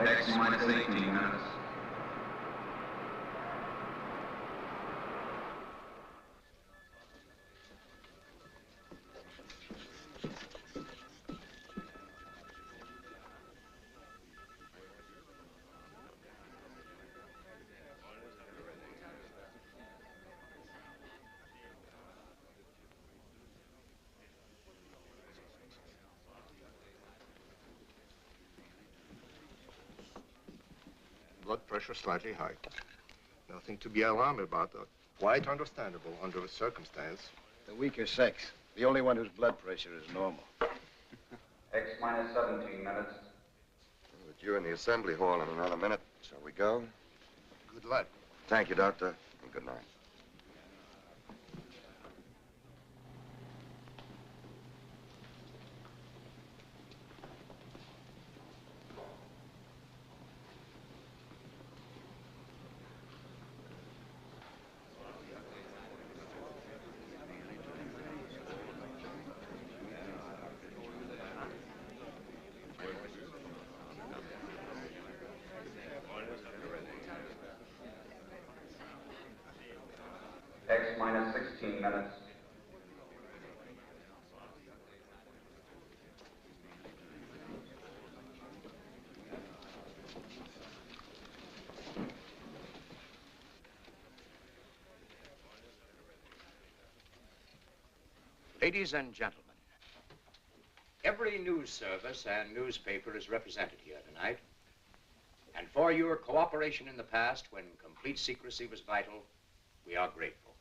X minus 18 minutes. Blood pressure slightly high. Nothing to be alarmed about, though. Quite understandable under the circumstance. The weaker sex. The only one whose blood pressure is normal. X minus 17 minutes. But you're in the assembly hall in another minute. Shall we go? Good luck. Thank you, Doctor, and good night. X minus 16 minutes. Ladies and gentlemen, every news service and newspaper is represented here tonight. And for your cooperation in the past, when complete secrecy was vital, we are grateful.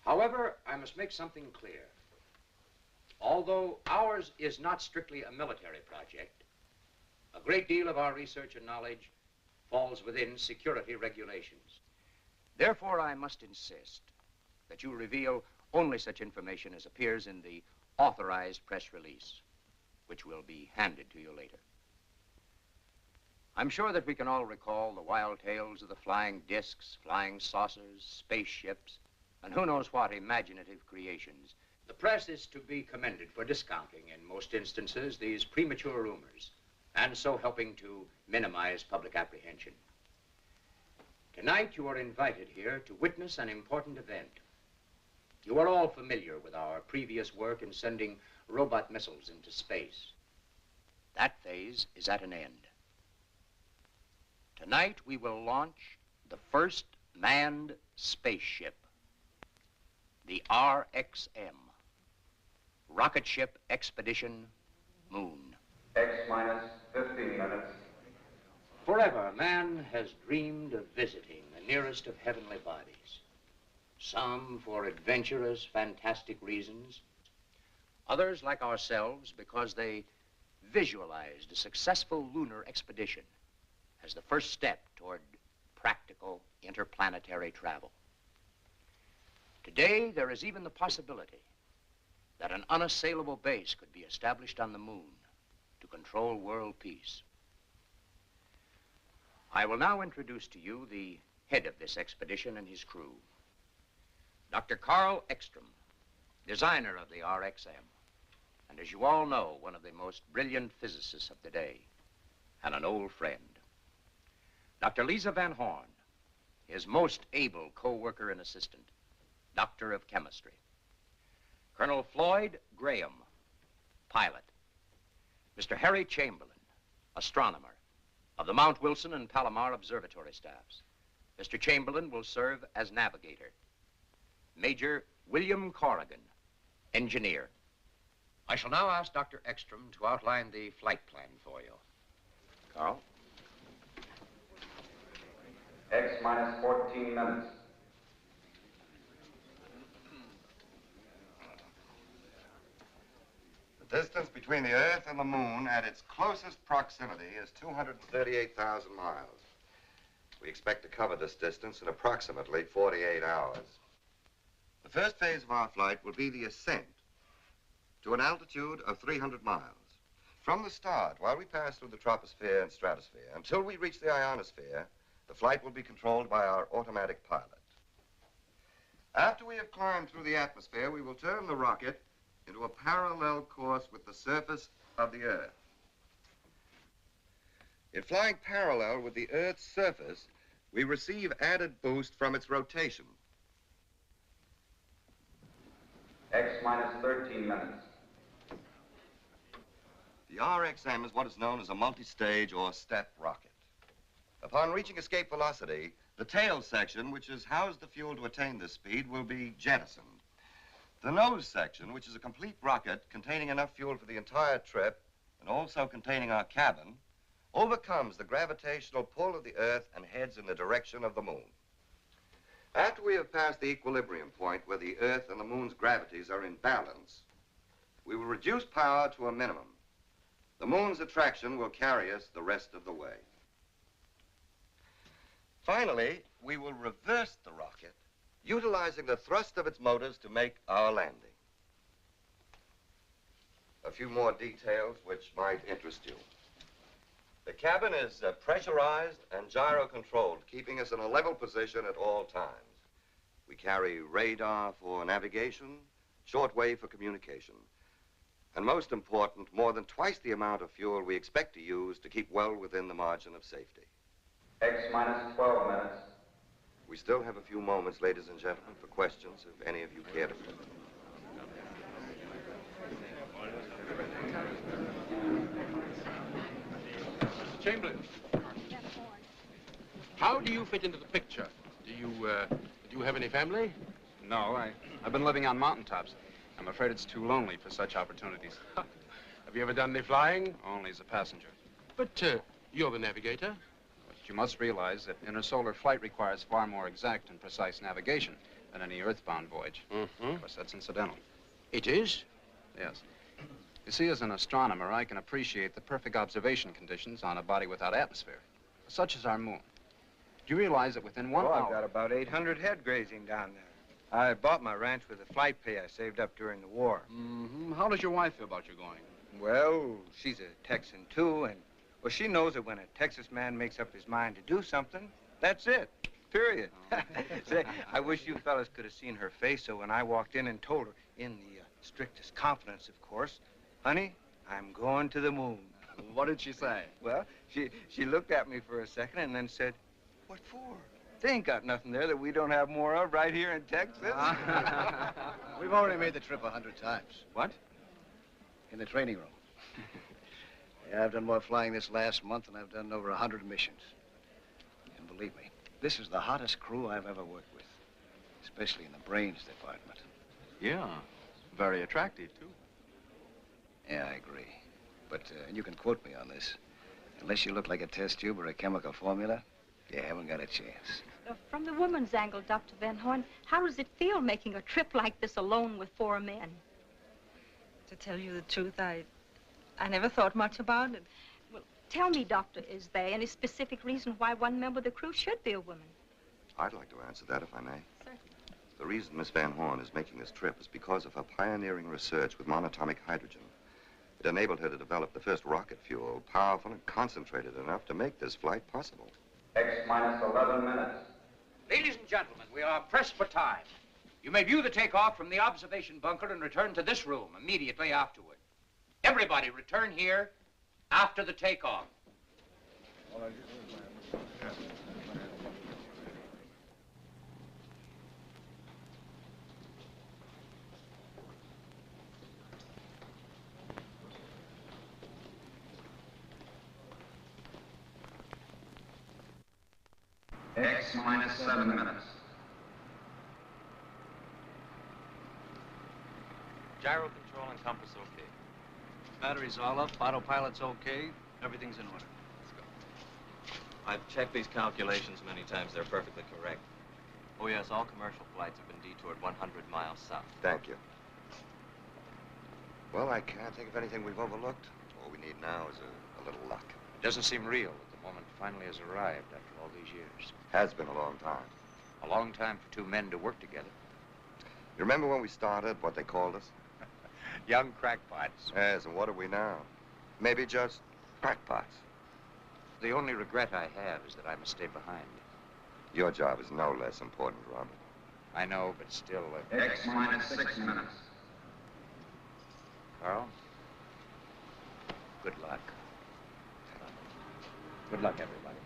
However, I must make something clear. Although ours is not strictly a military project, a great deal of our research and knowledge falls within security regulations. Therefore, I must insist that you reveal only such information as appears in the authorized press release, which will be handed to you later. I'm sure that we can all recall the wild tales of the flying discs, flying saucers, spaceships, and who knows what imaginative creations. The press is to be commended for discounting, in most instances, these premature rumors, and so helping to minimize public apprehension. Tonight, you are invited here to witness an important event. You are all familiar with our previous work in sending robot missiles into space. That phase is at an end. Tonight, we will launch the first manned spaceship, the RXM, Rocketship Expedition Moon. X minus 15 minutes. Forever, man has dreamed of visiting the nearest of heavenly bodies. Some for adventurous, fantastic reasons. Others, like ourselves, because they visualized a successful lunar expedition as the first step toward practical interplanetary travel. Today, there is even the possibility that an unassailable base could be established on the moon to control world peace. I will now introduce to you the head of this expedition and his crew, Dr. Carl Ekstrom, designer of the RXM, and as you all know, one of the most brilliant physicists of the day, and an old friend. Dr. Lisa Van Horn, his most able co-worker and assistant, Doctor of Chemistry. Colonel Floyd Graham, pilot. Mr. Harry Chamberlain, astronomer, of the Mount Wilson and Palomar Observatory staffs. Mr. Chamberlain will serve as navigator. Major William Corrigan, engineer. I shall now ask Dr. Ekstrom to outline the flight plan for you. Carl? X minus 14 minutes. The distance between the Earth and the Moon at its closest proximity is 238,000 miles. We expect to cover this distance in approximately 48 hours. The first phase of our flight will be the ascent to an altitude of 300 miles. From the start, while we pass through the troposphere and stratosphere, until we reach the ionosphere, the flight will be controlled by our automatic pilot. After we have climbed through the atmosphere, we will turn the rocket into a parallel course with the surface of the Earth. In flying parallel with the Earth's surface, we receive added boost from its rotation. X minus 13 minutes. The RXM is what is known as a multi-stage or step rocket. Upon reaching escape velocity, the tail section, which has housed the fuel to attain this speed, will be jettisoned. The nose section, which is a complete rocket containing enough fuel for the entire trip and also containing our cabin, overcomes the gravitational pull of the Earth and heads in the direction of the moon. After we have passed the equilibrium point where the Earth and the moon's gravities are in balance, we will reduce power to a minimum. The moon's attraction will carry us the rest of the way. Finally, we will reverse the rocket, utilizing the thrust of its motors to make our landing. A few more details which might interest you. The cabin is pressurized and gyro-controlled, keeping us in a level position at all times. We carry radar for navigation, shortwave for communication, and most important, more than twice the amount of fuel we expect to use to keep well within the margin of safety. X minus 12 minutes. We still have a few moments, ladies and gentlemen, for questions, if any of you care to. Mr. Chamberlain, how do you fit into the picture? Do you have any family? No, I've been living on mountaintops. I'm afraid it's too lonely for such opportunities. Have you ever done any flying? Only as a passenger. But you're the navigator. But you must realize that intersolar flight requires far more exact and precise navigation than any earthbound voyage. Mm-hmm. Of course, that's incidental. It is? Yes. You see, as an astronomer, I can appreciate the perfect observation conditions on a body without atmosphere, such as our moon. Do you realize that within 1 hour... I've got about 800 head grazing down there. I bought my ranch with the flight pay I saved up during the war. Mm-hmm. How does your wife feel about you going? Well, she's a Texan, too, and, well, she knows that when a Texas man makes up his mind to do something, that's it, period. Say, I wish you fellas could have seen her face, so when I walked in and told her, in the strictest confidence, of course, honey, I'm going to the moon. What did she say? Well, she looked at me for a second and then said, what for? They ain't got nothing there that we don't have more of right here in Texas. We've already made the trip 100 times. What? In the training room. Yeah, I've done more flying this last month than I've done over 100 missions. And believe me, this is the hottest crew I've ever worked with, especially in the brains department. Yeah, very attractive, too. Yeah, I agree. But you can quote me on this. Unless you look like a test tube or a chemical formula, you haven't got a chance. From the woman's angle, Dr. Van Horn, how does it feel making a trip like this alone with 4 men? To tell you the truth, I never thought much about it. Well, tell me, Doctor, is there any specific reason why one member of the crew should be a woman? I'd like to answer that, if I may. Certainly. The reason Miss Van Horn is making this trip is because of her pioneering research with monatomic hydrogen. It enabled her to develop the first rocket fuel, powerful and concentrated enough to make this flight possible. X minus 11 minutes. Ladies and gentlemen, we are pressed for time. You may view the takeoff from the observation bunker and return to this room immediately afterward. Everybody return here after the takeoff. X minus 7 minutes. Gyro control and compass okay. Batteries all up, autopilot's okay, everything's in order. Let's go. I've checked these calculations many times. They're perfectly correct. Oh, yes, all commercial flights have been detoured 100 miles south. Thank you. Well, I can't think of anything we've overlooked. All we need now is a little luck. It doesn't seem real that the moment finally has arrived after all these years. Has been a long time. A long time for 2 men to work together. You remember when we started, what they called us? Young crackpots. Yes, and what are we now? Maybe just crackpots. The only regret I have is that I must stay behind. Your job is no less important, Robert. I know, but still... X minus 6 minutes. Carl, good luck. Good luck, everybody.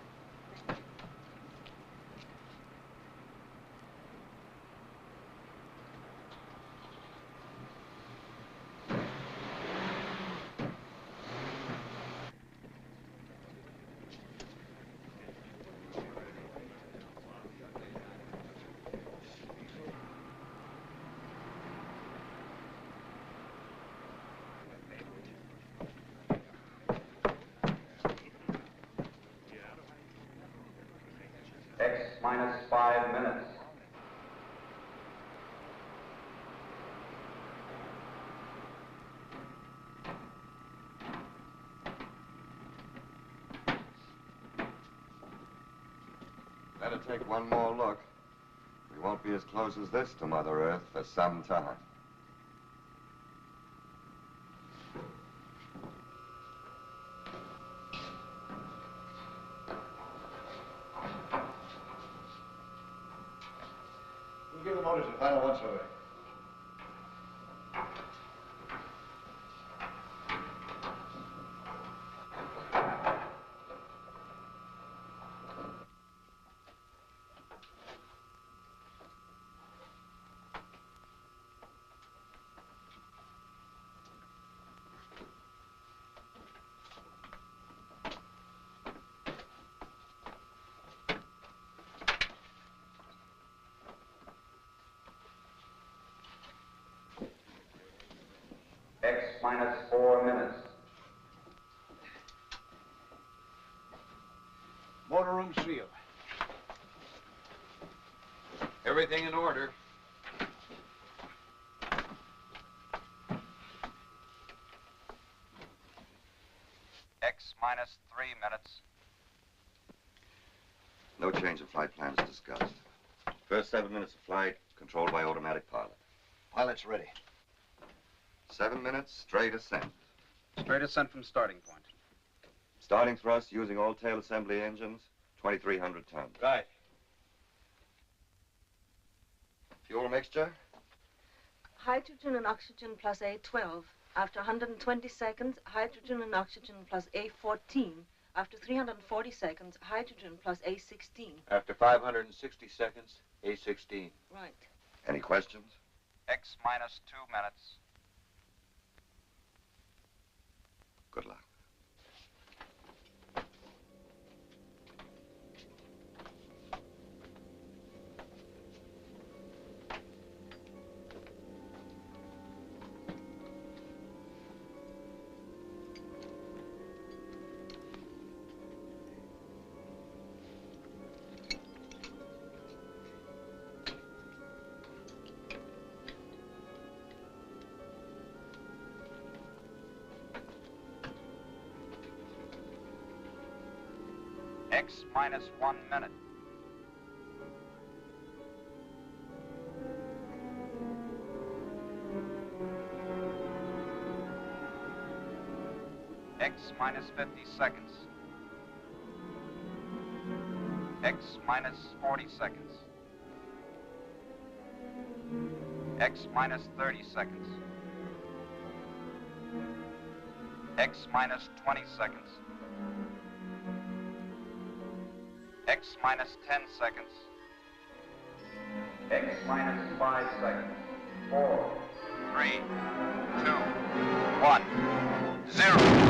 X minus 5 minutes. Better take one more look. We won't be as close as this to Mother Earth for some time. We'll give the motors a final once-over. X minus 4 minutes. Motor room sealed. Everything in order. X minus 3 minutes. No change of flight plans discussed. First 7 minutes of flight, controlled by automatic pilot. Pilot's ready. 7 minutes, straight ascent. Straight ascent from starting point. Starting thrust using all tail assembly engines, 2,300 tons. Right. Fuel mixture? Hydrogen and oxygen plus A12. After 120 seconds, hydrogen and oxygen plus A14. After 340 seconds, hydrogen plus A16. After 560 seconds, A16. Right. Any questions? X minus 2 minutes. Good luck. X minus 1 minute. X minus 50 seconds. X minus 40 seconds. X minus 30 seconds. X minus 20 seconds. X minus 10 seconds. X minus 5 seconds. 4, 3, 2, 1, 0.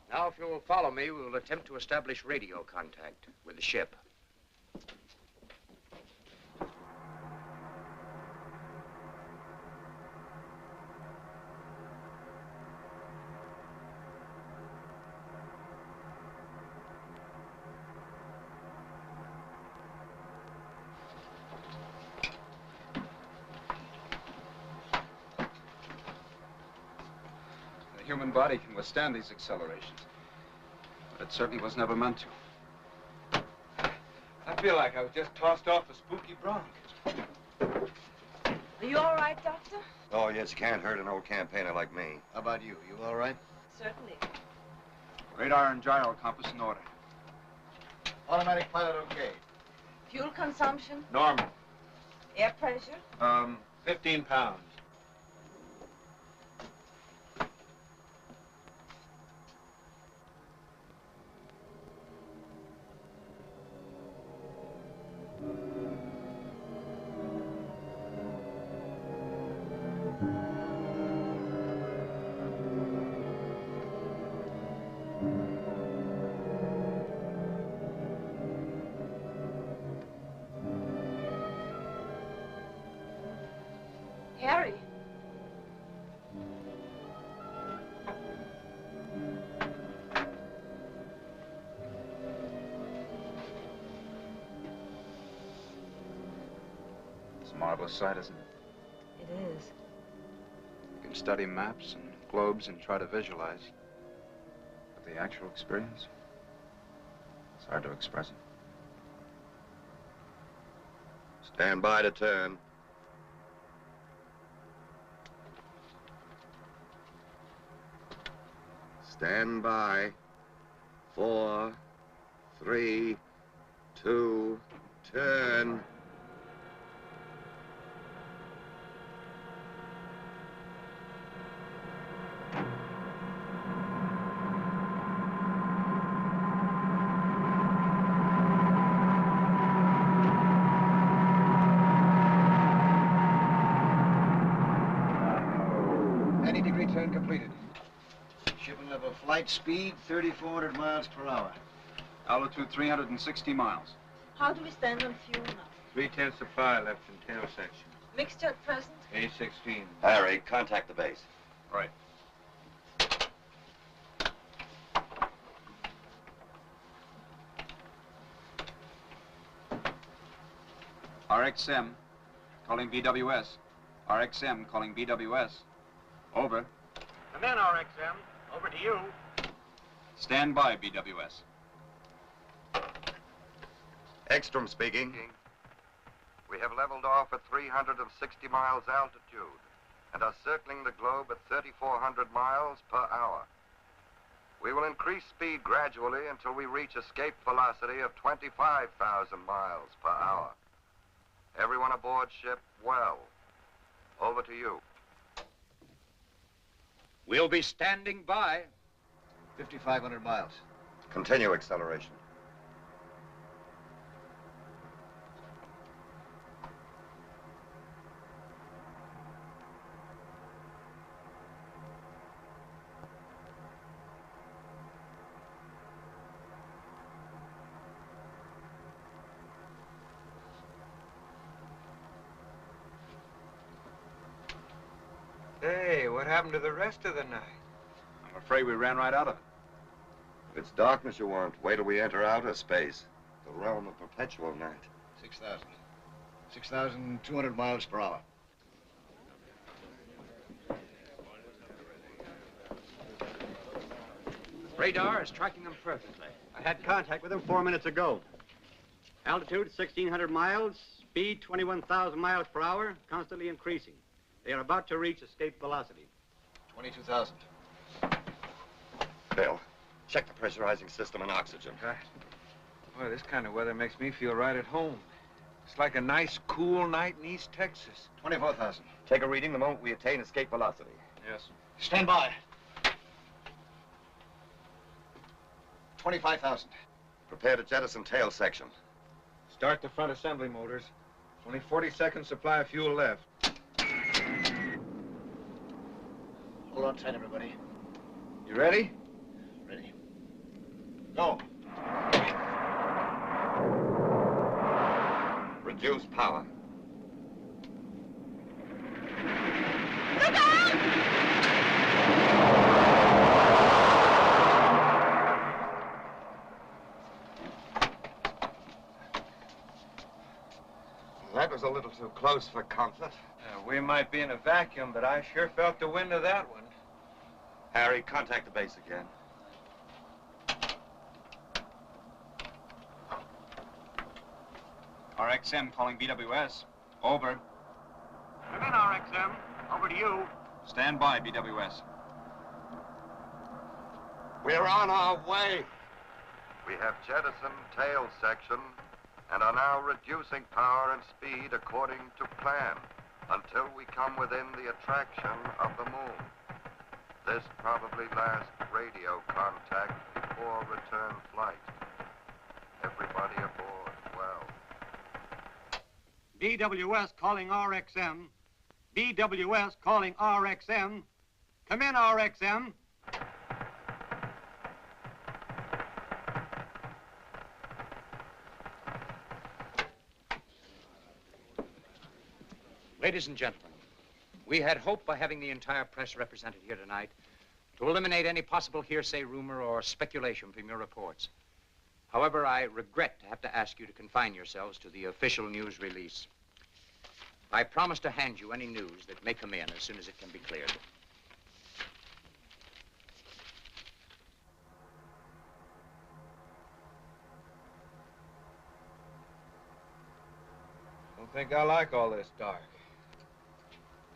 Now, if you will follow me, we will attempt to establish radio contact with the ship. human body can withstand these accelerations. But it certainly was never meant to. I feel like I was just tossed off a spooky bronc. Are you all right, Doctor? Oh, yes, can't hurt an old campaigner like me. How about you? You all right? Certainly. Radar and gyro compass in order. Automatic pilot okay. Fuel consumption? Normal. Air pressure? 15 pounds. Harry. It's a marvelous sight, isn't it? It is. You can study maps and globes and try to visualize. But the actual experience, it's hard to express it. Stand by to turn. Stand by. 4, 3, 2, turn. Turn completed. Shipping level flight speed, 3,400 miles per hour. Altitude 360 miles. How do we stand on fuel now? 3/10 of fire left in tail section. Mixture at present? A16. Harry, contact the base. Right. RXM, calling BWS. RXM, calling BWS. Over. And then RXM, over to you. Stand by, BWS. Ekstrom speaking. We have leveled off at 360 miles altitude and are circling the globe at 3,400 miles per hour. We will increase speed gradually until we reach escape velocity of 25,000 miles per hour. Everyone aboard ship well. Over to you. We'll be standing by. 5,500 miles. Continue acceleration. Hey, what happened to the rest of the night? I'm afraid we ran right out of it. If it's darkness you want, wait till we enter outer space, the realm of perpetual night. 6,000. 6,200 miles per hour. Radar is tracking them perfectly. I had contact with them 4 minutes ago. Altitude 1,600 miles, speed 21,000 miles per hour, constantly increasing. They are about to reach escape velocity. 22,000. Bill, check the pressurizing system and oxygen. Right. Boy, this kind of weather makes me feel right at home. It's like a nice, cool night in East Texas. 24,000. Take a reading the moment we attain escape velocity. Yes. Stand by. 25,000. Prepare to jettison tail section. Start the front assembly motors. Only 40 seconds supply of fuel left. Hold on tight, everybody. You ready? Ready. Go. Reduce power. Look out! That was a little too close for comfort. We might be in a vacuum, but I sure felt the wind of that one. Harry, contact the base again. RXM calling BWS. Over. Come in, RXM. Over to you. Stand by, BWS. We're on our way. We have jettisoned tail section and are now reducing power and speed according to plan until we come within the attraction of the moon. This probably last radio contact before return flight. Everybody aboard well. BWS calling RXM. BWS calling RXM. Come in, RXM. Ladies and gentlemen, we had hoped by having the entire press represented here tonight to eliminate any possible hearsay, rumor, or speculation from your reports. However, I regret to have to ask you to confine yourselves to the official news release. I promise to hand you any news that may come in as soon as it can be cleared. Don't think I like all this dark.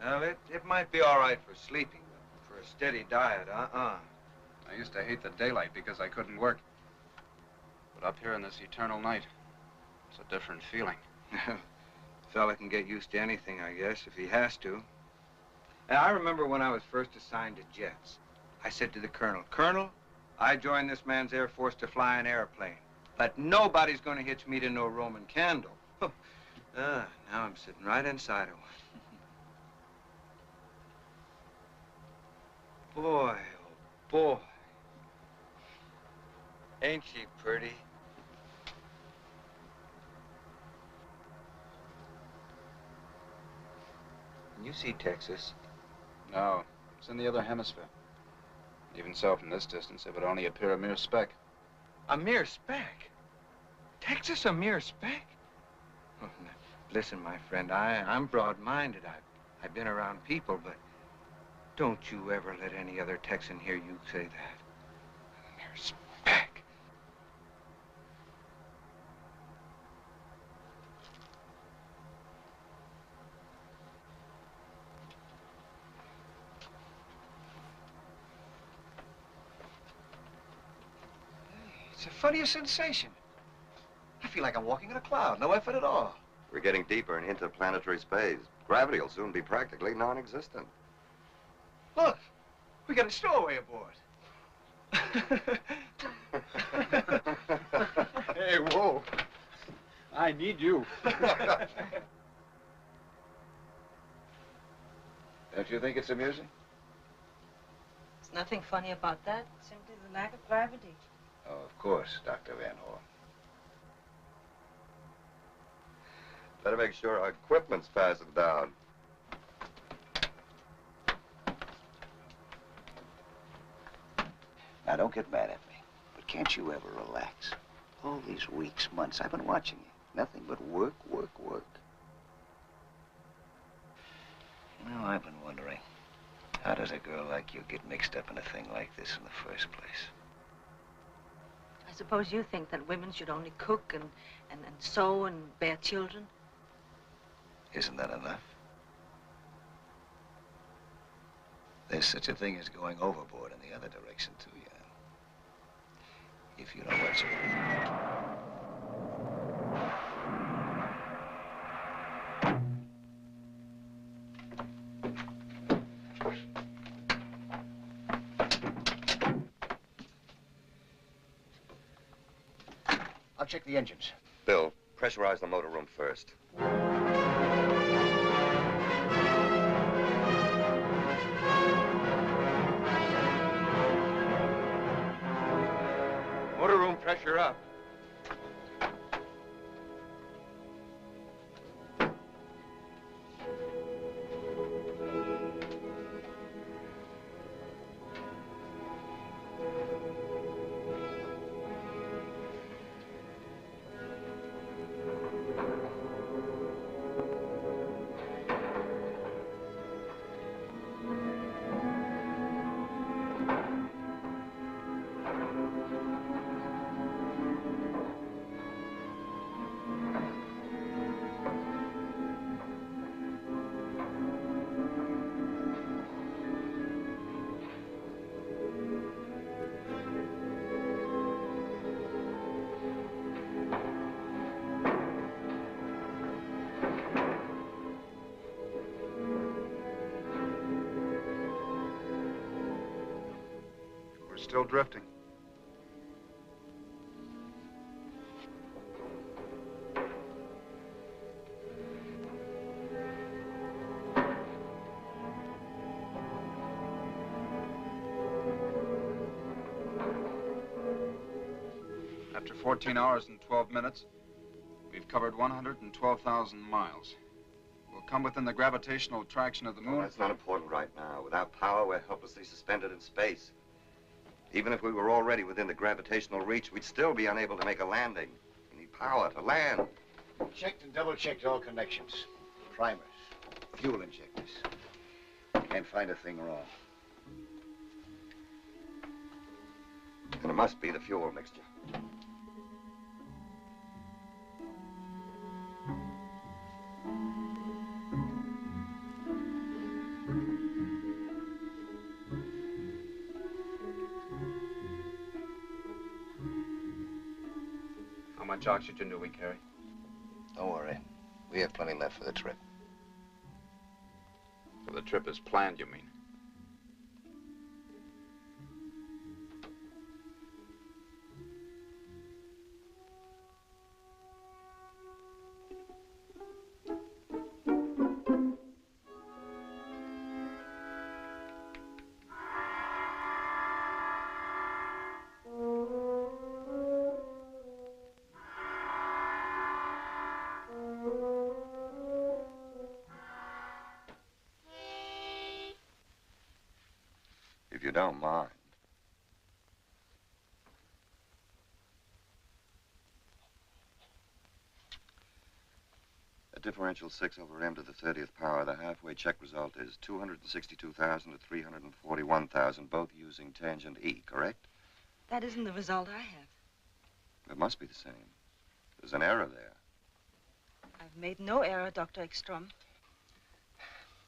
Well, it might be all right for sleeping, but for a steady diet, I used to hate the daylight because I couldn't work. But up here in this eternal night, it's a different feeling. Fella can get used to anything, I guess, if he has to. And I remember when I was first assigned to jets. I said to the colonel, Colonel, I joined this man's Air Force to fly an airplane, but nobody's going to hitch me to no Roman candle. Now I'm sitting right inside of one. Boy, oh boy. Ain't she pretty? Can you see Texas? No, it's in the other hemisphere. Even so, from this distance, it would only appear a mere speck. A mere speck? Texas a mere speck? Oh, now, listen, my friend, I'm broad-minded. I've been around people, but don't you ever let any other Texan hear you say that. A mere speck. It's the funniest sensation. I feel like I'm walking in a cloud, no effort at all. We're getting deeper in interplanetary space. Gravity will soon be practically non-existent. Look, we got a stowaway aboard. Hey, whoa. I need you. Don't you think it's amusing? There's nothing funny about that. Simply the lack of gravity. Oh, of course, Dr. Van Horn. Better make sure our equipment's fastened down. Now, don't get mad at me, but can't you ever relax? All these weeks, months, I've been watching you. Nothing but work, work, work. You know, I've been wondering, how does a girl like you get mixed up in a thing like this in the first place? I suppose you think that women should only cook and sew and bear children? Isn't that enough? There's such a thing as going overboard in the other direction, too, yeah. If you know what's I'll check the engines. Bill, pressurize the motor room first. Motor room pressure up. still drifting. After 14 hours and 12 minutes, we've covered 112,000 miles. We'll come within the gravitational attraction of the moon. Oh, that's not important right now. Without power, we're helplessly suspended in space. Even if we were already within the gravitational reach, we'd still be unable to make a landing. We need power to land. Checked and double-checked all connections. Primers, fuel injectors. Can't find a thing wrong. And it must be the fuel mixture. How much oxygen do we carry? Don't worry. We have plenty left for the trip. So the trip is planned, you mean? If you don't mind. At differential 6 over m to the 30th power, the halfway check result is 262,000 to 341,000, both using tangent E, correct? That isn't the result I have. It must be the same. There's an error there. I've made no error, Dr. Ekstrom.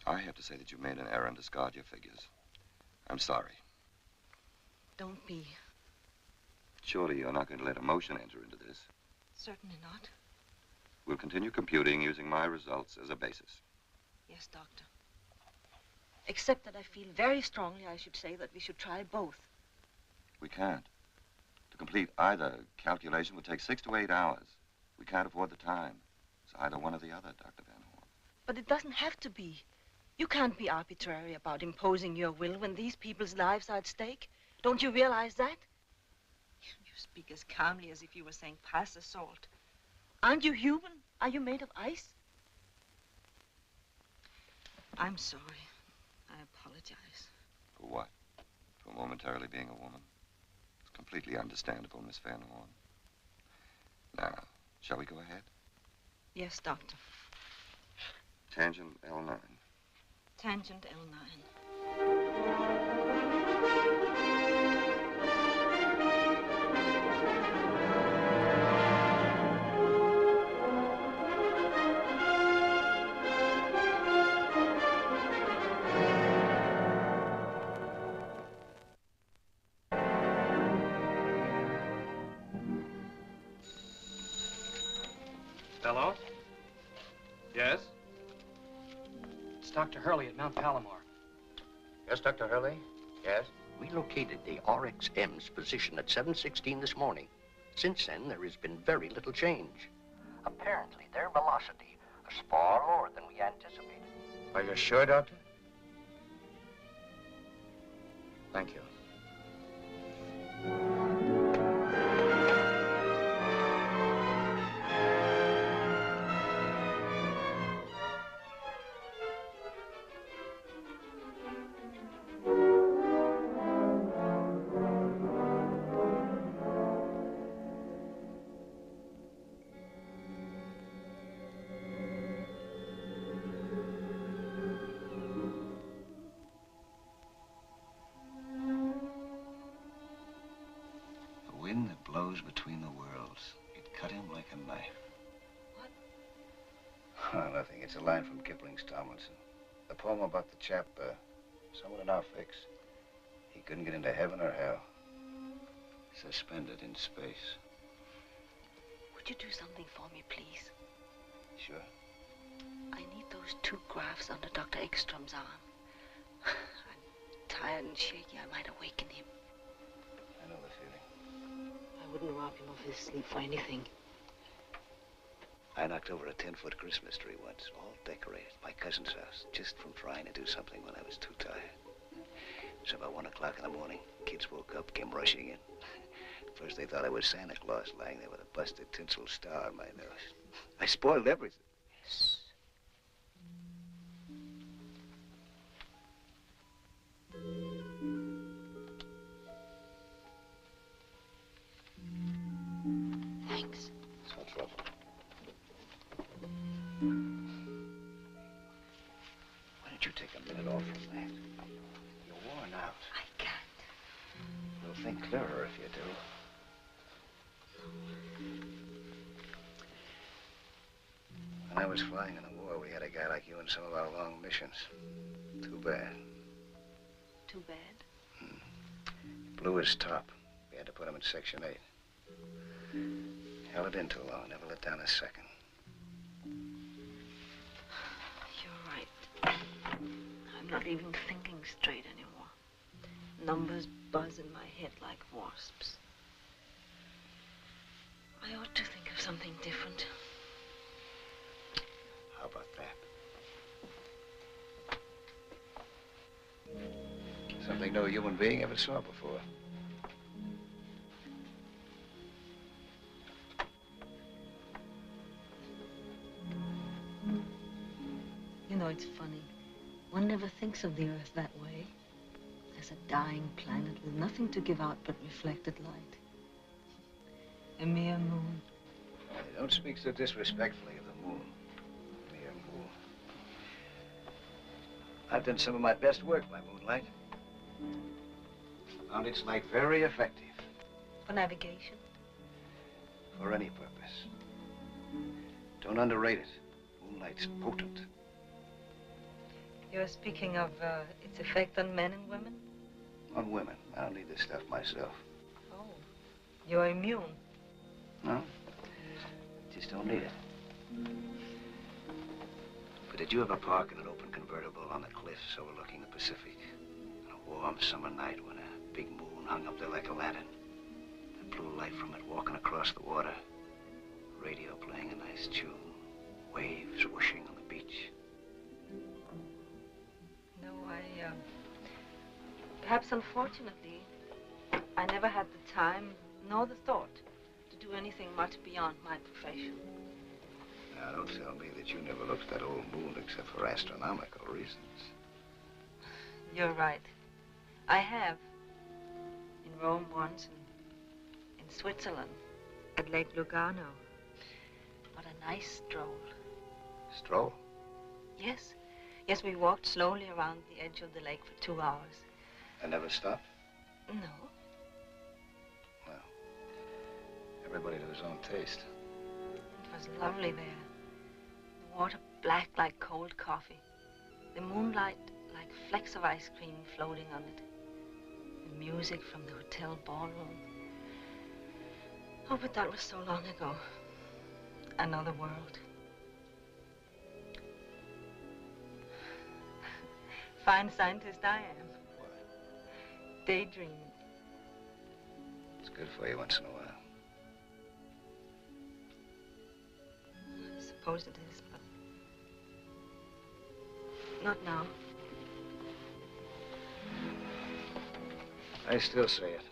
I have to say that you made an error and discard your figures. I'm sorry. Don't be. Surely you're not going to let emotion enter into this. Certainly not. We'll continue computing using my results as a basis. Yes, Doctor. Except that I feel very strongly, I should say, that we should try both. We can't. To complete either calculation would take 6 to 8 hours. We can't afford the time. It's either one or the other, Dr. Van Horn. But it doesn't have to be. You can't be arbitrary about imposing your will when these people's lives are at stake. Don't you realize that? You speak as calmly as if you were saying pass the salt. Aren't you human? Are you made of ice? I'm sorry. I apologize. For what? For momentarily being a woman? It's completely understandable, Miss Van Horn. Now, shall we go ahead? Yes, Doctor. Tangent L9. Tangent L9. Hello? Yes? It's Dr. Hurley at Mount Palomar. Yes, Dr. Hurley? Yes? We located the RXM's position at 7:16 this morning. Since then, there has been very little change. Apparently, their velocity is far lower than we anticipated. Are you sure, Doctor? Thank you. Wind that blows between the worlds. It cut him like a knife. What? Oh, nothing. It's a line from Kipling's Tomlinson. The poem about the chap, someone in our fix. He couldn't get into heaven or hell. Suspended in space. Would you do something for me, please? Sure. I need those 2 graphs under Dr. Ekstrom's arm. I'm tired and shaky. I might awaken him. wouldn't rob him of his sleep for anything. I knocked over a 10-foot Christmas tree once, all decorated, my cousin's house, just from trying to do something when I was too tired. It was about 1 o'clock in the morning. Kids woke up, came rushing in. First they thought I was Santa Claus lying there with a busted tinsel star on my nose. I spoiled everything. Thanks. It's no trouble. Why don't you take a minute off from that? You're worn out. I can't. You'll think clearer if you do. When I was flying in the war, we had a guy like you in some of our long missions. Too bad. Too bad? Blew his top. We had to put him in Section 8. Held it in too long, never let down a second. You're right. I'm not even thinking straight anymore. Numbers buzz in my head like wasps. I ought to think of something different. How about that? Something no human being ever saw before. You know, it's funny. One never thinks of the Earth that way. As a dying planet with nothing to give out but reflected light. A mere moon. Hey, don't speak so disrespectfully of the moon. Mere moon. I've done some of my best work by moonlight. Found its light very effective. For navigation? For any purpose. Don't underrate it. Moonlight's potent. You're speaking of its effect on men and women? On women. I don't need this stuff myself. Oh, you're immune. No? Just don't need it. But did you ever park in an open convertible on the cliffs overlooking the Pacific? On a warm summer night when a big moon hung up there like a lantern? The blue light from it walking across the water. Radio playing a nice tune. Waves whooshing on the beach. No, perhaps unfortunately, I never had the time nor the thought to do anything much beyond my profession. Now, don't tell me that you never looked at that old moon except for astronomical reasons. You're right. I have. In Rome once, and in Switzerland, at Lake Lugano. What a nice stroll. Stroll? Yes. Yes, we walked slowly around the edge of the lake for 2 hours. And never stopped? No. Well, everybody to his own taste. It was lovely there. The water black like cold coffee. The moonlight like flecks of ice cream floating on it. The music from the hotel ballroom. Oh, but that was so long ago. Another world. Fine scientist I am. What? Daydreaming. It's good for you once in a while. I suppose it is, but not now. I still say it.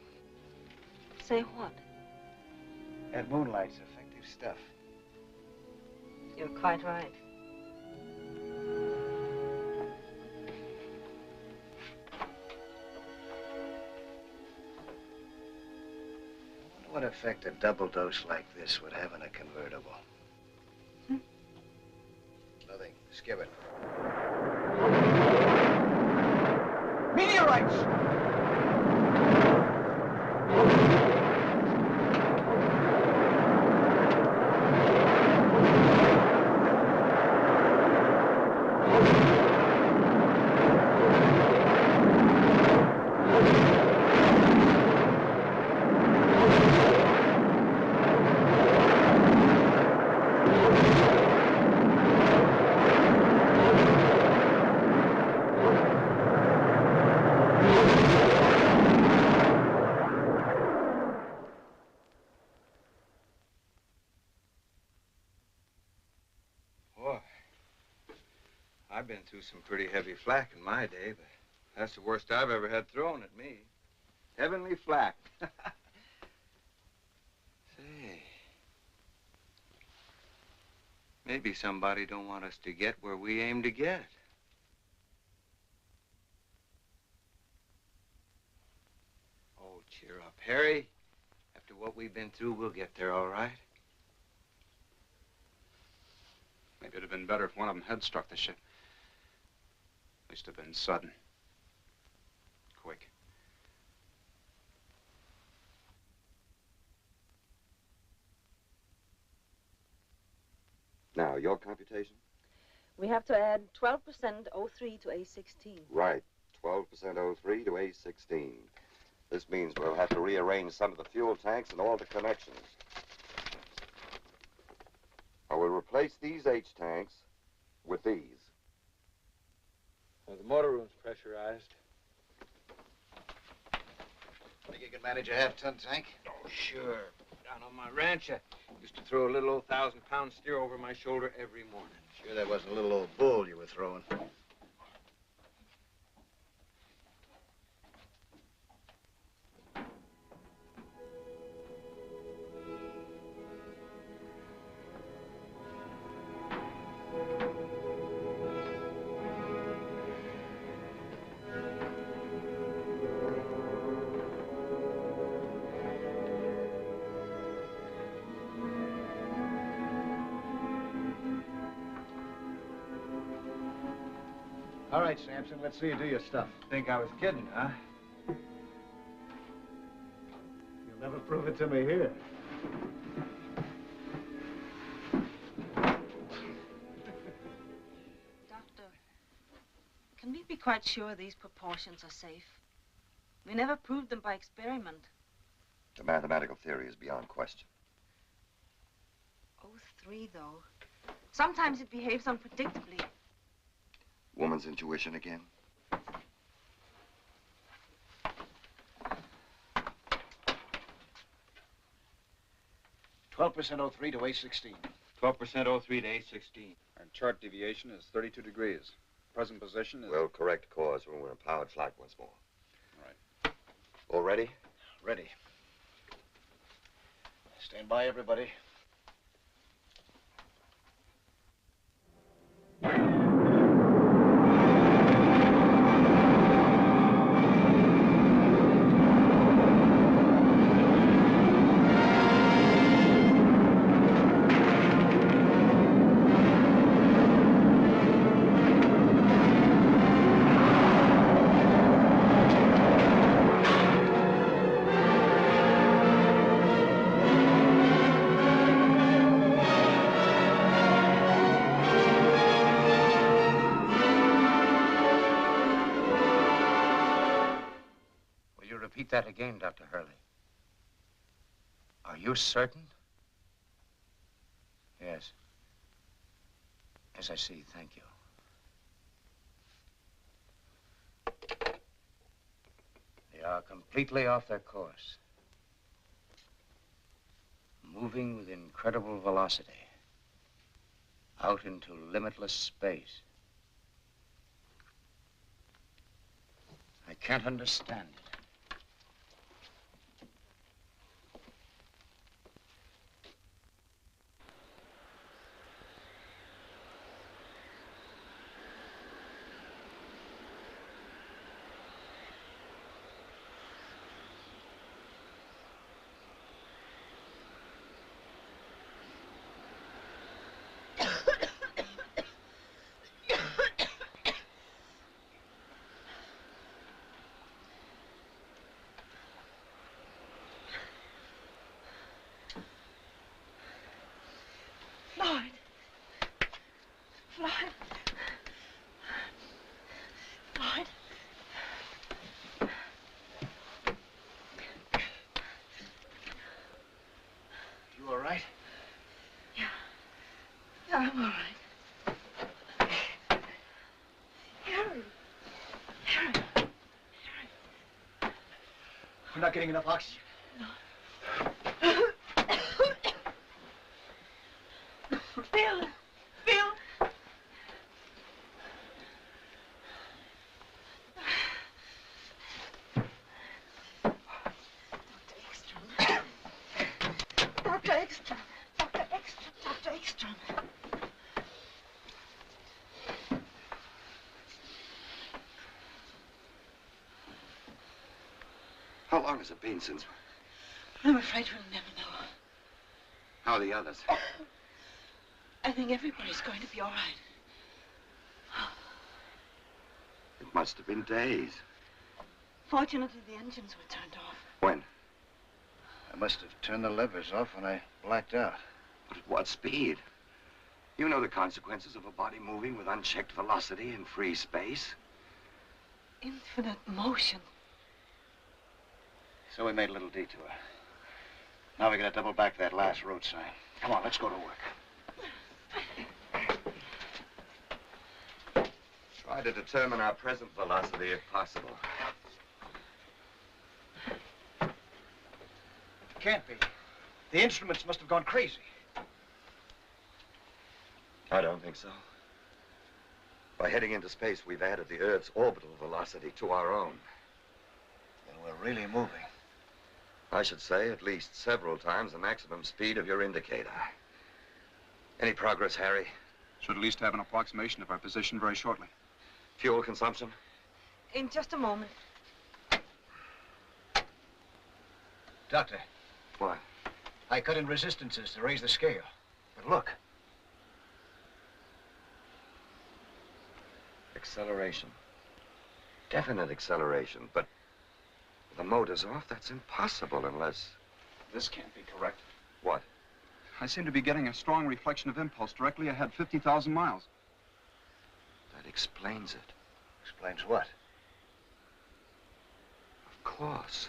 Say what? That moonlight's effective stuff. You're quite right. What effect a double dose like this would have in a convertible? Nothing. Skip it. Meteorites! I've been through some pretty heavy flack in my day, but that's the worst I've ever had thrown at me. Heavenly flack. Say, maybe somebody don't want us to get where we aim to get. Oh, cheer up, Harry. After what we've been through, we'll get there all right. Maybe it'd have been better if one of them had struck the ship. At least it'd have been sudden. Quick. Now, your computation? We have to add 12% O3 to A16. Right. 12% O3 to A16. This means we'll have to rearrange some of the fuel tanks and all the connections. I will replace these H tanks with these. Well, the motor room's pressurized. Think you can manage a half-ton tank? Oh, sure. Down on my ranch, I used to throw a little old 1,000-pound steer over my shoulder every morning. Sure that wasn't a little old bull you were throwing. All right, Sampson, let's see you do your stuff. Think I was kidding, huh? You'll never prove it to me here. Doctor, can we be quite sure these proportions are safe? We never proved them by experiment. The mathematical theory is beyond question. O3, though. Sometimes it behaves unpredictably. Woman's intuition again? 12% O3 to A16. 12% O3 to A16. Our chart deviation is 32 degrees. Present position is... We'll correct course when we're in powered flight once more. All right. All ready? Ready. Stand by, everybody. Repeat that again, Dr. Hurley. Are you certain? Yes. Yes, I see. Thank you. They are completely off their course. Moving with incredible velocity. Out into limitless space. I can't understand it. Lloyd. Lloyd. Lloyd. You all right? Yeah. Yeah, I'm all right. Harry. Harry. Harry. We're not getting enough oxygen. No. Bill! Bill! How long has it been since... I'm afraid we'll never know. How are the others? I think everybody's going to be all right. It must have been days. Fortunately, the engines were turned off. When? I must have turned the levers off when I blacked out. But at what speed? You know the consequences of a body moving with unchecked velocity in free space. Infinite motion. So we made a little detour. Now we gotta double back that last road sign. Come on, let's go to work. Try to determine our present velocity if possible. Can't be. The instruments must have gone crazy. I don't think so. By heading into space, we've added the Earth's orbital velocity to our own. Then we're really moving. I should say at least several times the maximum speed of your indicator. Any progress, Harry? Should at least have an approximation of our position very shortly. Fuel consumption? In just a moment. Doctor. What? I cut in resistances to raise the scale. But look. Acceleration. Definite acceleration, but with the motors off, that's impossible unless... This can't be correct. What? I seem to be getting a strong reflection of impulse directly ahead, 50,000 miles. That explains it. Explains what? Of course.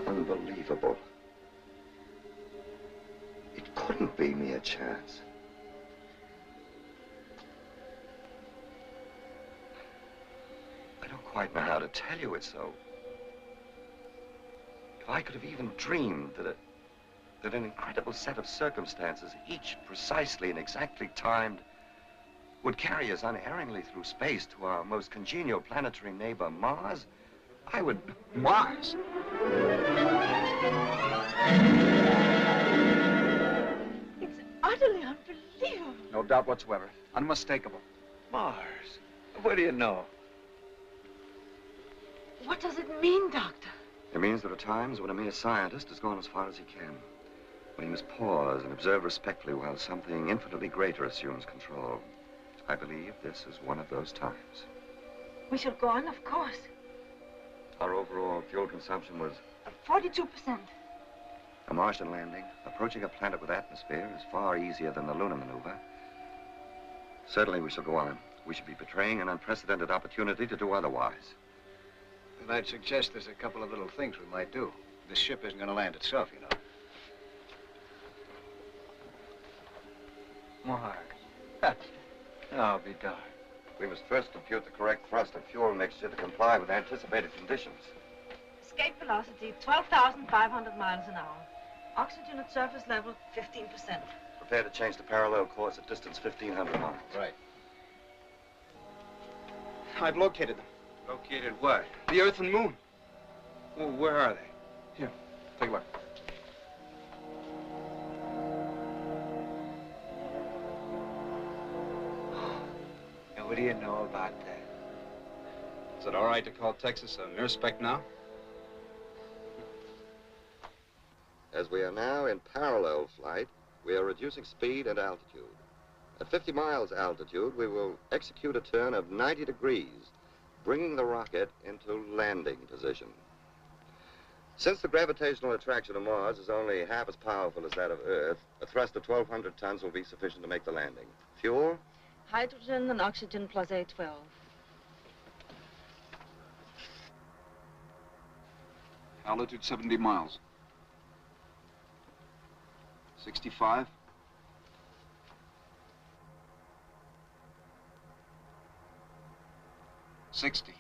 Unbelievable. It couldn't be mere chance. I don't quite know how to tell you it, so... If I could have even dreamed that an incredible set of circumstances, each precisely and exactly timed, would carry us unerringly through space to our most congenial planetary neighbor, Mars, I would... Mars? It's utterly unbelievable. No doubt whatsoever. Unmistakable. Mars? What do you know? What does it mean, Doctor? It means there are times when a mere scientist has gone as far as he can. When he must pause and observe respectfully while something infinitely greater assumes control. I believe this is one of those times. We shall go on, of course. Our overall fuel consumption was 42%. a Martian landing. Approaching a planet with atmosphere is far easier than the lunar maneuver. Certainly we shall go on. We should be betraying an unprecedented opportunity to do otherwise. Then I'd suggest there's a couple of little things we might do. This ship isn't going to land itself, you know. Mars. I'll be darned. We must first compute the correct thrust and fuel mixture to comply with anticipated conditions. Escape velocity, 12,500 miles an hour. Oxygen at surface level, 15%. Prepare to change to parallel course at distance 1,500 miles. Right. I've located them. Located what? The Earth and Moon. Well, where are they? Here, take a look. And what do you know about that? Is it all right to call Texas a mil-spec now? As we are now in parallel flight, we are reducing speed and altitude. At 50 miles altitude, we will execute a turn of 90 degrees, bringing the rocket into landing position. Since the gravitational attraction of Mars is only half as powerful as that of Earth, a thrust of 1,200 tons will be sufficient to make the landing. Fuel? Hydrogen and oxygen plus A12. Altitude 70 miles. 65. 60.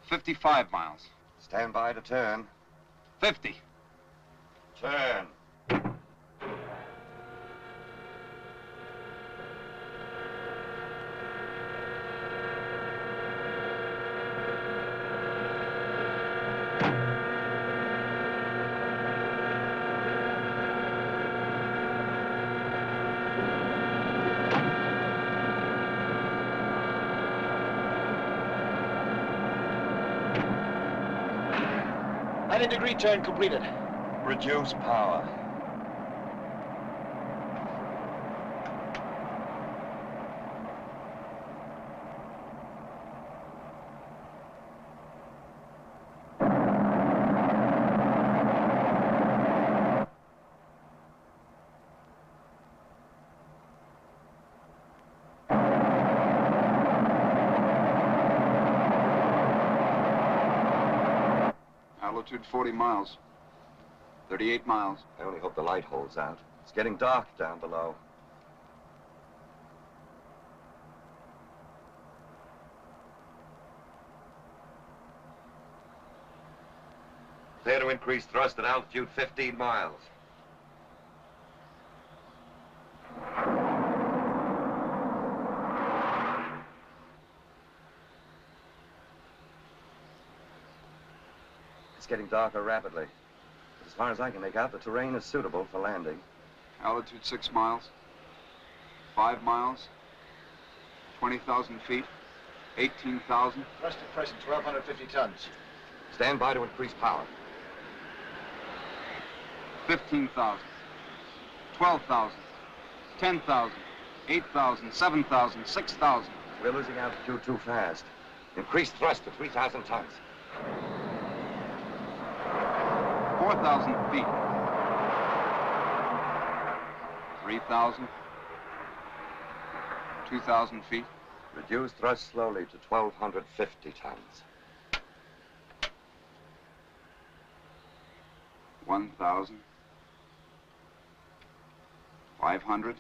55 miles. Stand by to turn. 50. Turn. 90-degree turn completed. Reduce power. Altitude 40 miles. 38 miles. I only hope the light holds out. It's getting dark down below. Clear to increase thrust at altitude 15 miles. It's getting darker rapidly. But as far as I can make out, the terrain is suitable for landing. Altitude 6 miles. 5 miles. 20,000 feet. 18,000. Thrust at present, 1,250 tons. Stand by to increase power. 15,000. 12,000. 10,000. 8,000. 7,000. 6,000. We're losing altitude too fast. Increase thrust to 3,000 tons. 4,000 feet. 3,000. 2,000 feet. Reduce thrust slowly to 1,250 tons. 1,000. 500.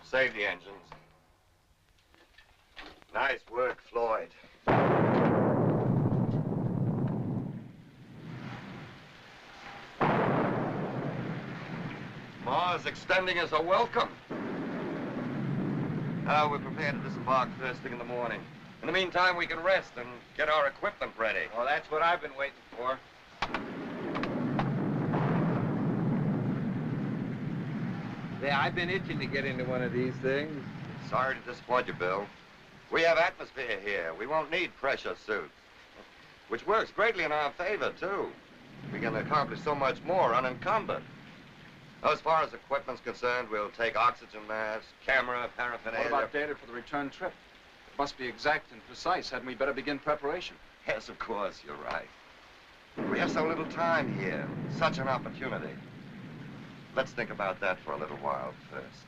Save the engines. Nice work, Floyd. Mars extending us a welcome. We're prepared to disembark first thing in the morning. In the meantime, we can rest and get our equipment ready. Well, that's what I've been waiting for. Yeah, I've been itching to get into one of these things. Sorry to disappoint you, Bill. We have atmosphere here. We won't need pressure suits. Which works greatly in our favor, too. We can accomplish so much more unencumbered. As far as equipment's concerned, we'll take oxygen masks, camera, paraphernalia. What about data for the return trip? It must be exact and precise. Hadn't we better begin preparation? Yes, of course, you're right. We have so little time here. Such an opportunity. Let's think about that for a little while first.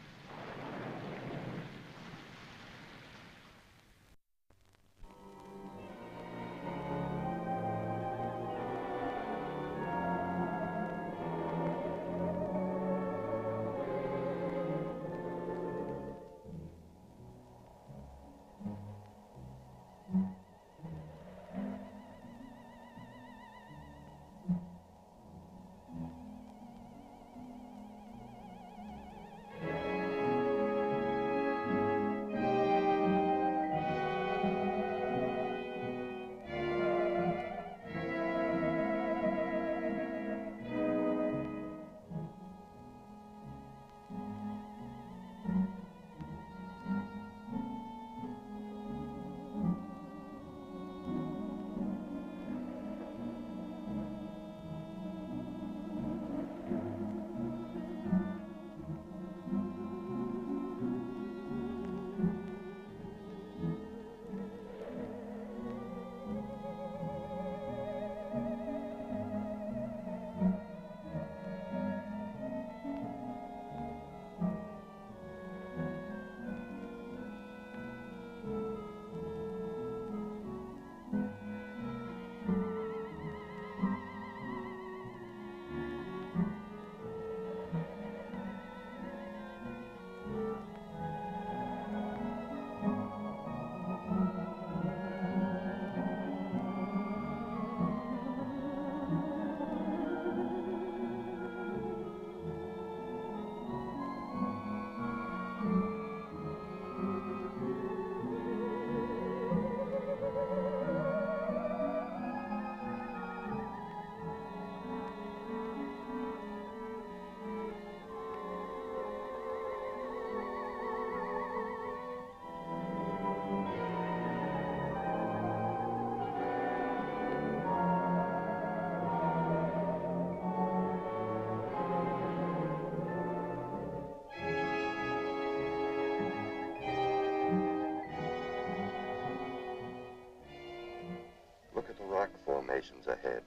civilizations ahead.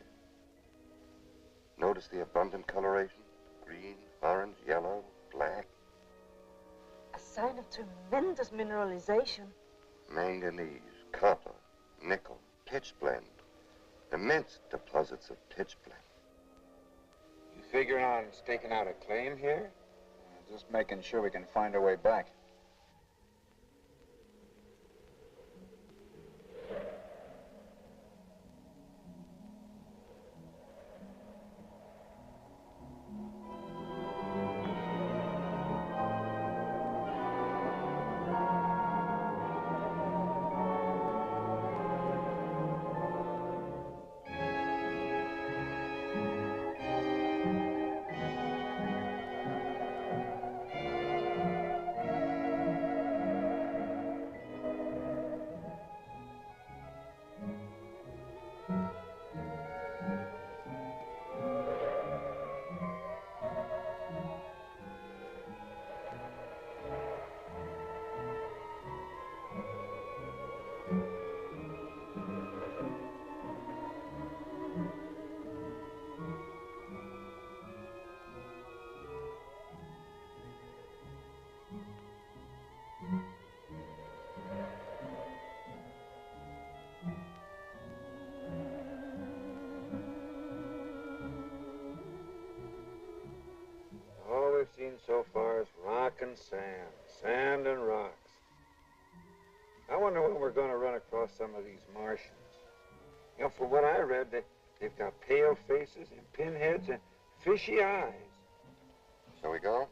Notice the abundant coloration? Green, orange, yellow, black. A sign of tremendous mineralization. Manganese, copper, nickel, pitchblende. Immense deposits of pitchblende. You figure on staking out a claim here? Just making sure we can find our way back. All we've seen so far is rock and sand, sand and rocks. I wonder when we're going to run across some of these Martians. You know, from what I read, they've got pale faces and pinheads and fishy eyes. Shall we go?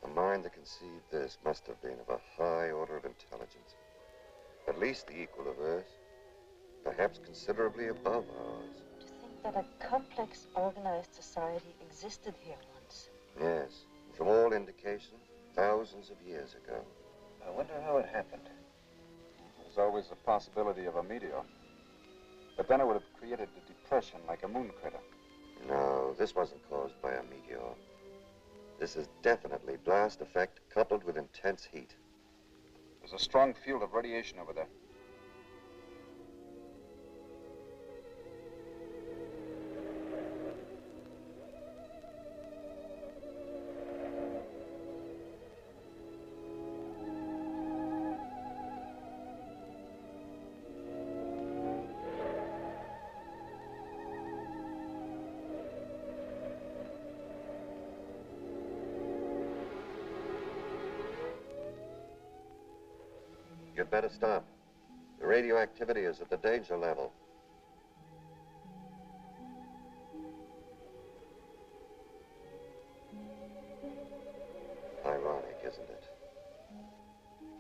The mind that conceived this must have been of a high order of intelligence. At least the equal of Earth, perhaps considerably above ours. To think that a complex, organized society existed here once. Yes, from all indication, thousands of years ago. I wonder how it happened. There's always the possibility of a meteor. But then it would have created a depression like a moon crater. No, this wasn't caused by a meteor. This is definitely blast effect coupled with intense heat. There's a strong field of radiation over there. You'd better stop. The radioactivity is at the danger level. Ironic, isn't it?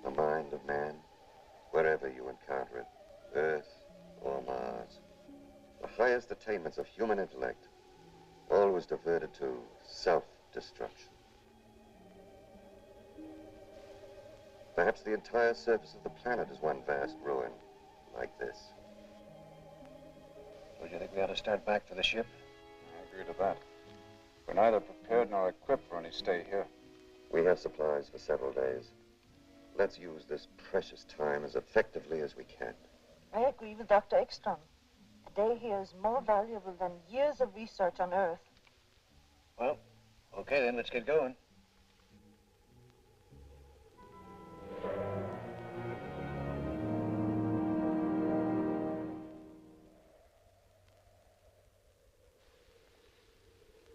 The mind of man wherever you encounter it, Earth or Mars. The highest attainments of human intellect, always diverted to self-destruction. Perhaps the entire surface of the planet is one vast ruin, like this. Don't you think we ought to start back for the ship? I agree to that. We're neither prepared nor equipped for any stay here. We have supplies for several days. Let's use this precious time as effectively as we can. I agree with Dr. Ekstrom. A day here is more valuable than years of research on Earth. Well, okay then, let's get going.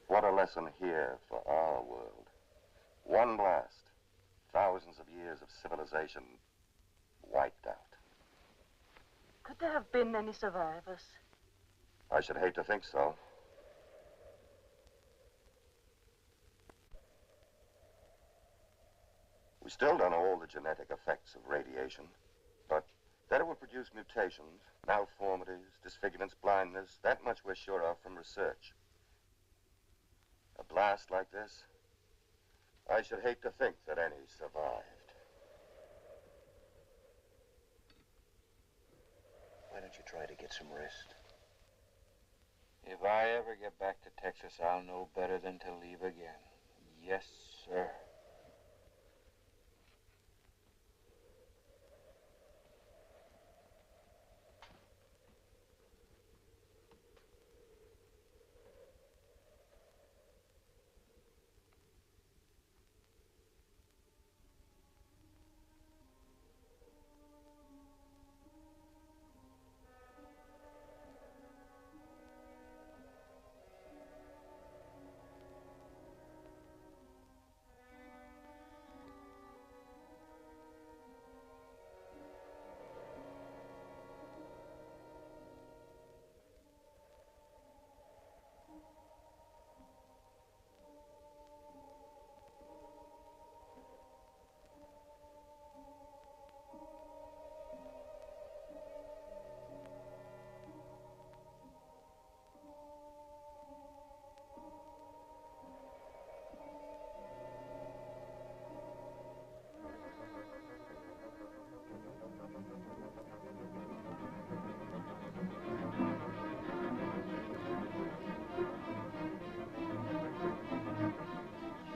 What a lesson here for our world. One blast, thousands of years of civilization wiped out. Could there have been any survivors? I should hate to think so. We still don't know all the genetic effects of radiation, but that it will produce mutations, malformities, disfigurements, blindness, that much we're sure of from research. A blast like this, I should hate to think that any survived. Why don't you try to get some rest? If I ever get back to Texas, I'll know better than to leave again. Yes, sir.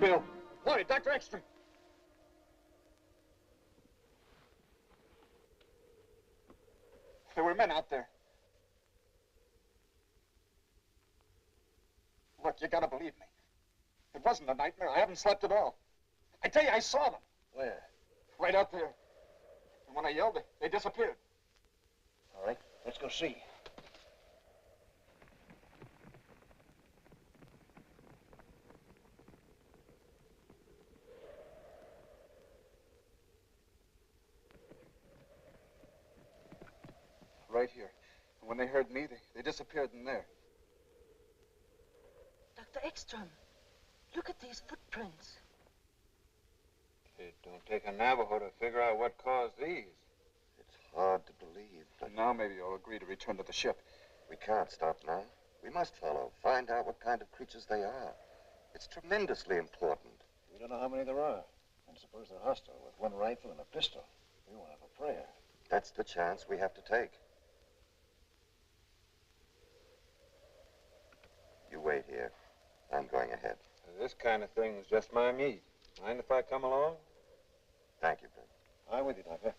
Bill, Lloyd, Dr. Ekstrom. There were men out there. Look, you gotta believe me. It wasn't a nightmare. I haven't slept at all. I tell you, I saw them. Where? Right out there. And when I yelled, they disappeared. All right, let's go see. Right here. And when they heard me, they disappeared in there. Dr. Ekstrom, look at these footprints. It don't take a Navajo to figure out what caused these. It's hard to believe, but Now maybe you'll agree to return to the ship. we can't stop now. We must follow, find out what kind of creatures they are. It's tremendously important. We don't know how many there are. And suppose they're hostile with one rifle and a pistol. We won't have a prayer. That's the chance we have to take. You wait here. I'm going ahead. This kind of thing's just my meat. Mind if I come along? Thank you, Bill. I'm with you, Doctor.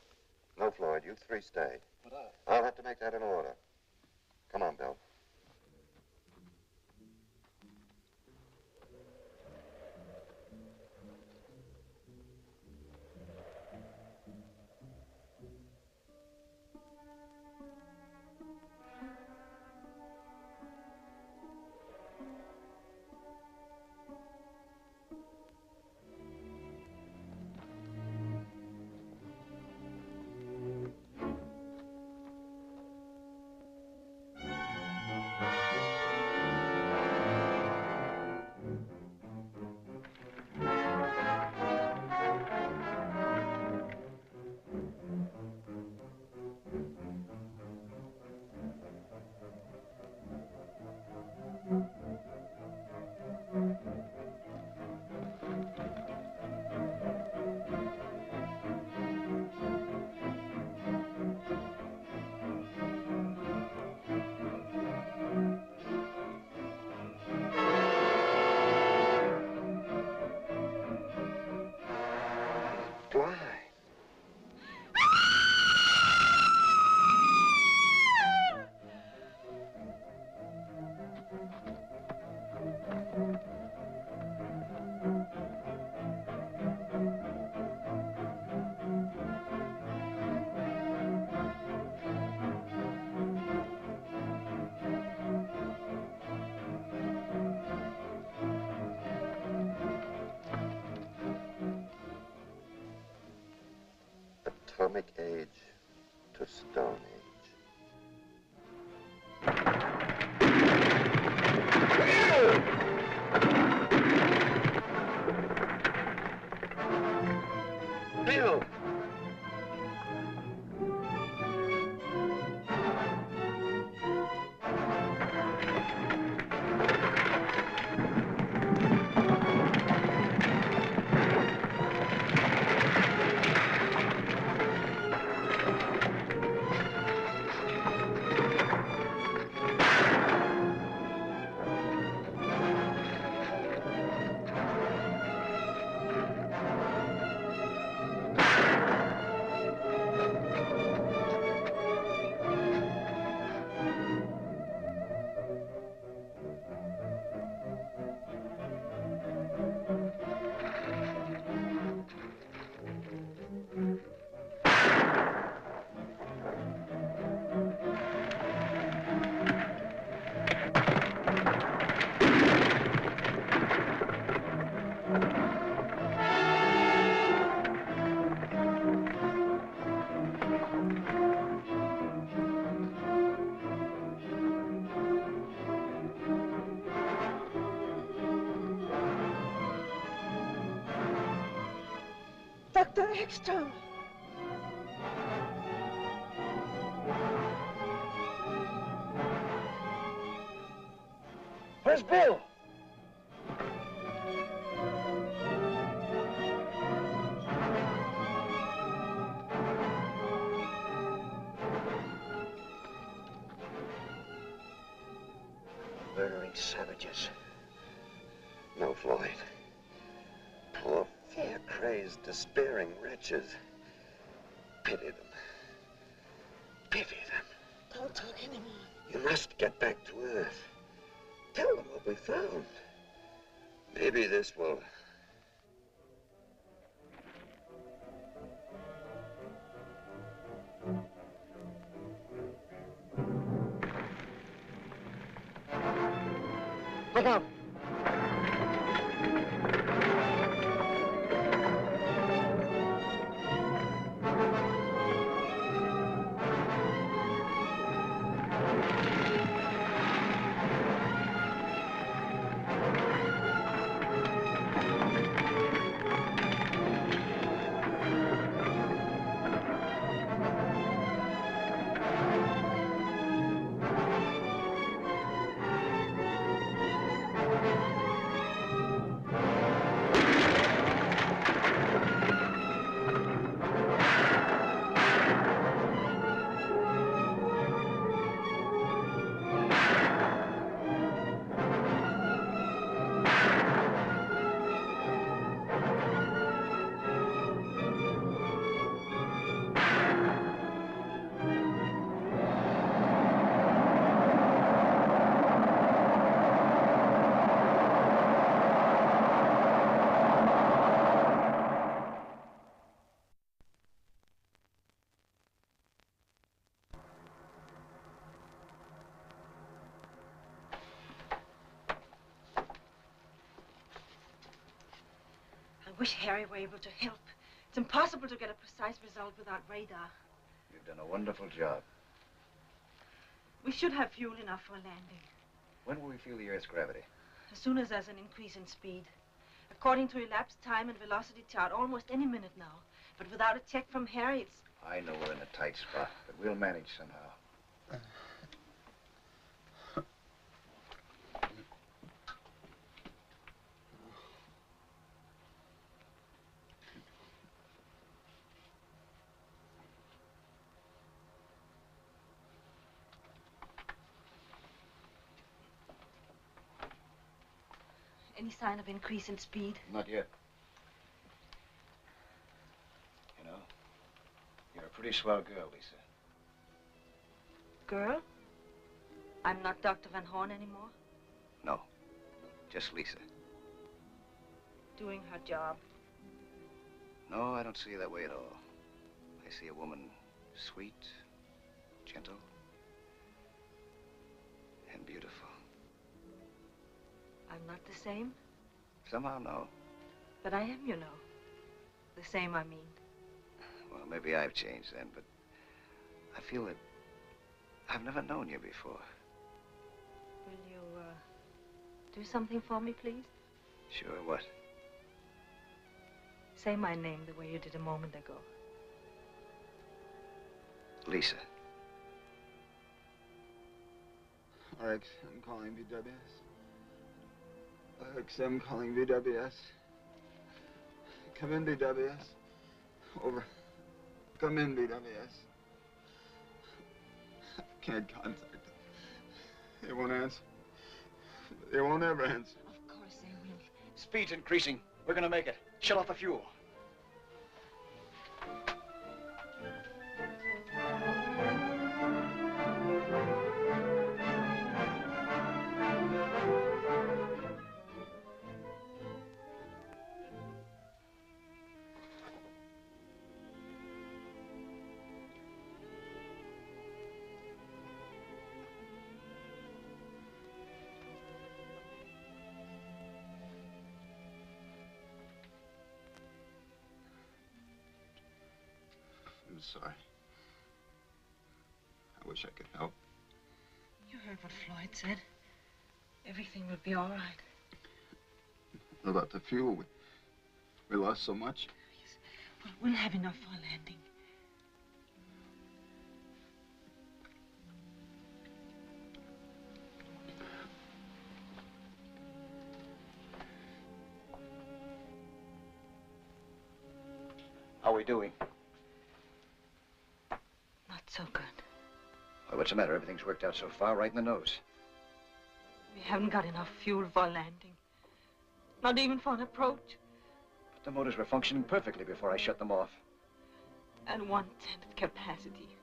No, Floyd, you three stay. But I... I'll have to make that in order. Come on, Bill. atomic age to Stone Age. Bill! Dr. Ekstrom. Where's Bill? Murdering savages. No, Floyd. Poor, fear-crazed, despairing wretches. Pity them. Pity them. Don't talk anymore. You must get back to Earth. Tell them what we found. Maybe this will... Look out. I wish Harry were able to help. It's impossible to get a precise result without radar. You've done a wonderful job. We should have fuel enough for a landing. When will we feel the Earth's gravity? As soon as there's an increase in speed. According to elapsed time and velocity chart, almost any minute now. But without a check from Harry, it's... I know we're in a tight spot, but we'll manage somehow. Any sign of increase in speed? Not yet. You know, you're a pretty swell girl, Lisa. Girl? I'm not Dr. Van Horn anymore? No, just Lisa. Doing her job. No, I don't see her that way at all. I see a woman sweet, gentle, and beautiful. I'm not the same? Somehow, no. But I am, you know. The same, I mean. Well, maybe I've changed then, but I feel that I've never known you before. Will you, do something for me, please? Sure, what? Say my name the way you did a moment ago. Lisa. RXM calling BWS. RXM calling BWS. Come in, BWS. Over. Come in, BWS. I can't contact them. They won't answer. They won't ever answer. Of course they will. Speed's increasing. We're gonna make it. Shut off the fuel. I'm sorry. I wish I could help. You heard what Floyd said. Everything will be all right. What about the fuel? We lost so much. Yes. Well, we'll have enough for a landing. How are we doing? Not so good. Well, what's the matter? Everything's worked out so far, right in the nose. We haven't got enough fuel for a landing. Not even for an approach. But the motors were functioning perfectly before I shut them off. At 1/10 of capacity.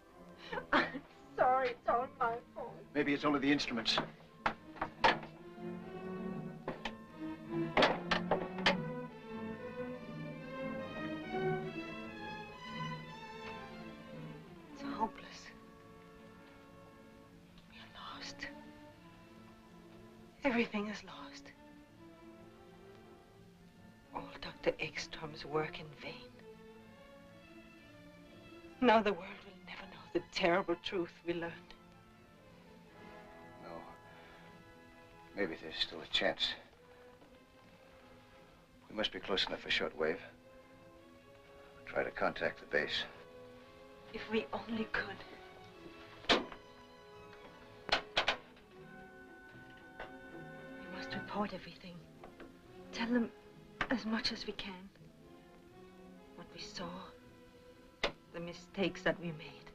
I'm sorry, it's all my fault. Maybe it's only the instruments. It's hopeless. We're lost. Everything is lost. All Dr. Ekstrom's work in vain. Now the world will never know the terrible truth we learned. No. Maybe there's still a chance. We must be close enough for shortwave. Try to contact the base. If we only could. We must report everything. Tell them as much as we can. What we saw. The mistakes that we made.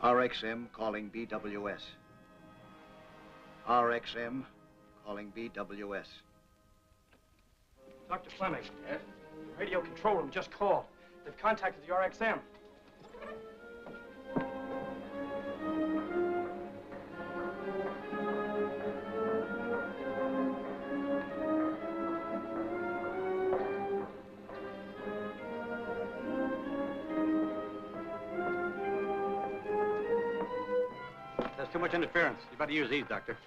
RXM calling BWS. RXM calling BWS. Dr. Fleming. Yes? The radio control room just called. They've contacted the RXM. There's too much interference. You better use these, Doctor.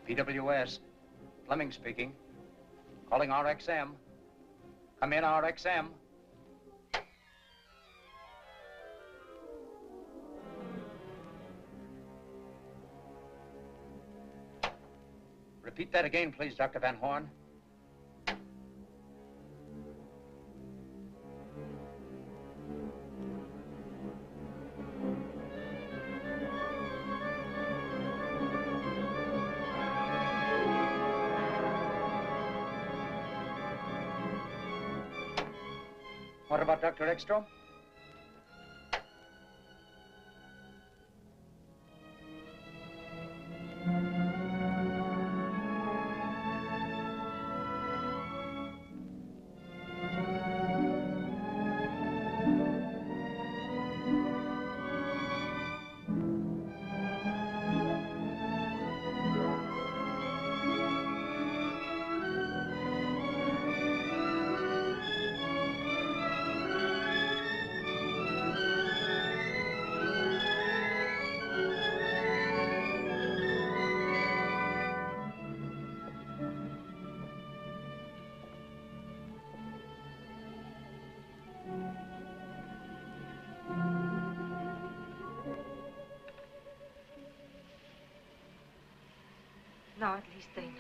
BWS. Fleming speaking. Calling RXM. Come in, RXM. Repeat that again, please, Dr. Van Horn. What about Dr. Ekstrom? Now at least they know.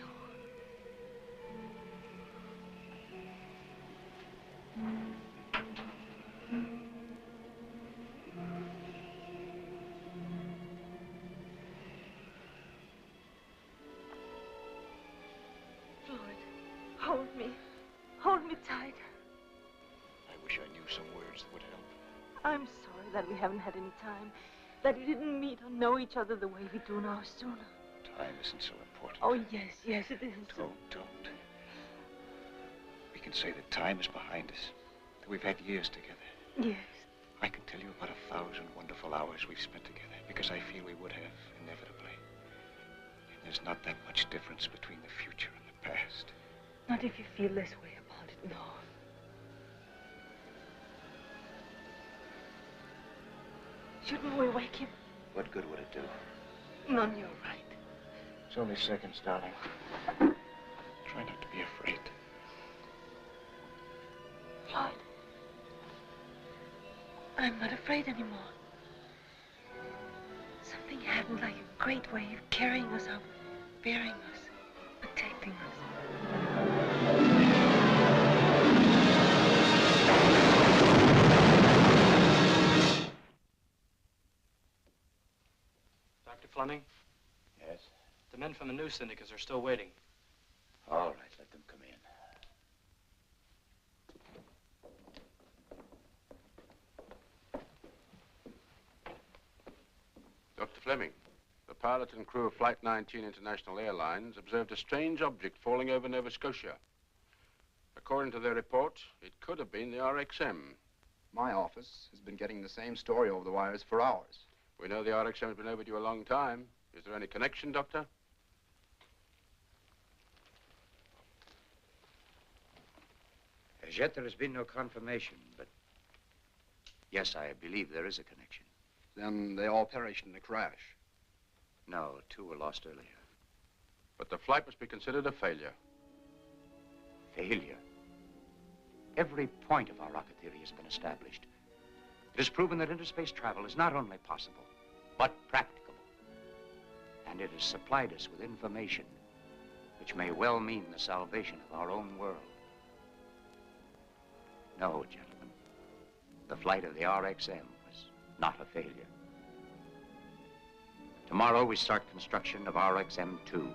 Lloyd, hold me. Hold me tight. I wish I knew some words that would help. I'm sorry that we haven't had any time. That we didn't meet or know each other the way we do now sooner. Time isn't so important. Oh, yes, yes, it is. Don't. We can say that time is behind us, that we've had years together. Yes. I can tell you about 1,000 wonderful hours we've spent together, because I feel we would have, inevitably. And there's not that much difference between the future and the past. Not if you feel this way about it, no. Shouldn't we wake him? What good would it do? None, you're right. It's only seconds, darling. Try not to be afraid. Lloyd, I'm not afraid anymore. Something happened, like a great wave carrying us up, bearing us, protecting us. Dr. Fleming? Yes? The men from the news syndicates are still waiting. All right, let them come in. Dr. Fleming, the pilot and crew of Flight 19 International Airlines observed a strange object falling over Nova Scotia. According to their report, it could have been the RX-M. My office has been getting the same story over the wires for hours. We know the RX-M has been overdue a long time. Is there any connection, Doctor? As yet, there has been no confirmation, but yes, I believe there is a connection. Then they all perished in the crash. No, 2 were lost earlier. But the flight must be considered a failure. Failure? Every point of our rocket theory has been established. It has proven that interspace travel is not only possible, but practicable. And it has supplied us with information which may well mean the salvation of our own world. No, gentlemen, the flight of the RX-M was not a failure. Tomorrow we start construction of RX-M-2.